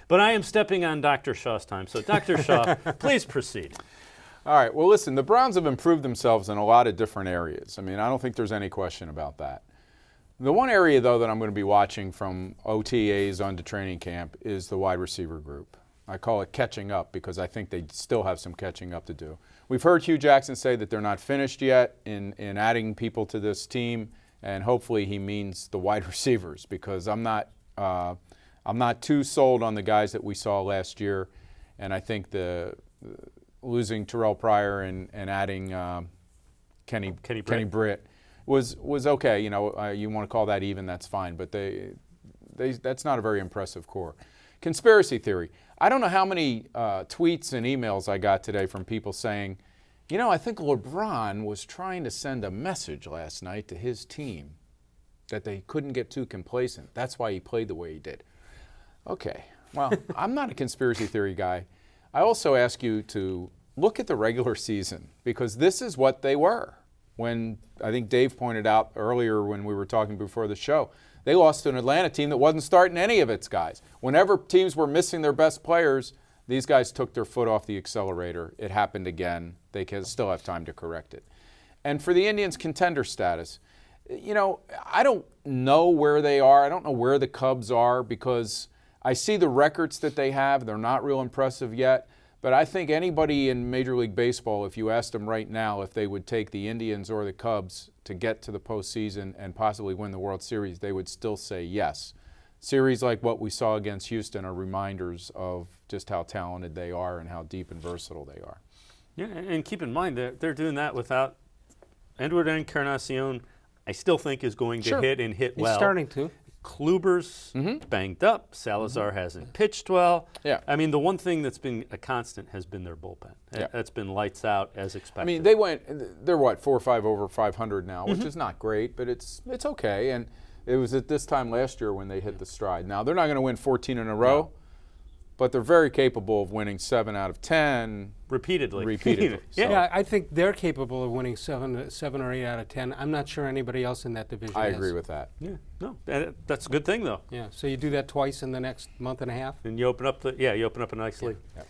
But I am stepping on Dr. Shaw's time. So, Dr. Shaw, please proceed. All right, well, listen, the Browns have improved themselves in a lot of different areas. I mean, I don't think there's any question about that. The one area, though, that I'm going to be watching from OTAs on to training camp is the wide receiver group. I call it catching up because I think they still have some catching up to do. We've heard Hugh Jackson say that they're not finished yet in adding people to this team, and hopefully he means the wide receivers because I'm not too sold on the guys that we saw last year, and I think losing Terrell Pryor and adding Kenny Britt was okay. You know, you want to call that even, that's fine, but that's not a very impressive core. Conspiracy theory. I don't know how many tweets and emails I got today from people saying, you know, I think LeBron was trying to send a message last night to his team that they couldn't get too complacent. That's why he played the way he did. Okay, well, I'm not a conspiracy theory guy. I also ask you to look at the regular season because this is what they were. When I think Dave pointed out earlier when we were talking before the show, they lost to an Atlanta team that wasn't starting any of its guys. Whenever teams were missing their best players, these guys took their foot off the accelerator. It happened again. They can still have time to correct it. And for the Indians' contender status, you know, I don't know where they are. I don't know where the Cubs are because I see the records that they have. They're not real impressive yet. But I think anybody in Major League Baseball, if you asked them right now if they would take the Indians or the Cubs to get to the postseason and possibly win the World Series, they would still say yes. Series like what we saw against Houston are reminders of just how talented they are and how deep and versatile they are. Yeah, and keep in mind that they're doing that without Edward Encarnacion. I still think is going to hit and hit well. He's starting to. Kluber's banged up. Salazar hasn't pitched well. Yeah. I mean, the one thing that's been a constant has been their bullpen. Yeah. That's been lights out as expected. I mean, they're what, 4 or 5 over 500 now, which is not great, but it's okay. And it was at this time last year when they hit the stride. Now, they're not going to win 14 in a row, but they're very capable of winning 7 out of 10. Repeatedly. Yeah, I think they're capable of winning 7 or 8 out of 10. I'm not sure anybody else in that division I is. agree with that. Yeah, no, that's a good thing though. Yeah, so you do that twice in the next month and a half? And you open up a nice league. Yeah.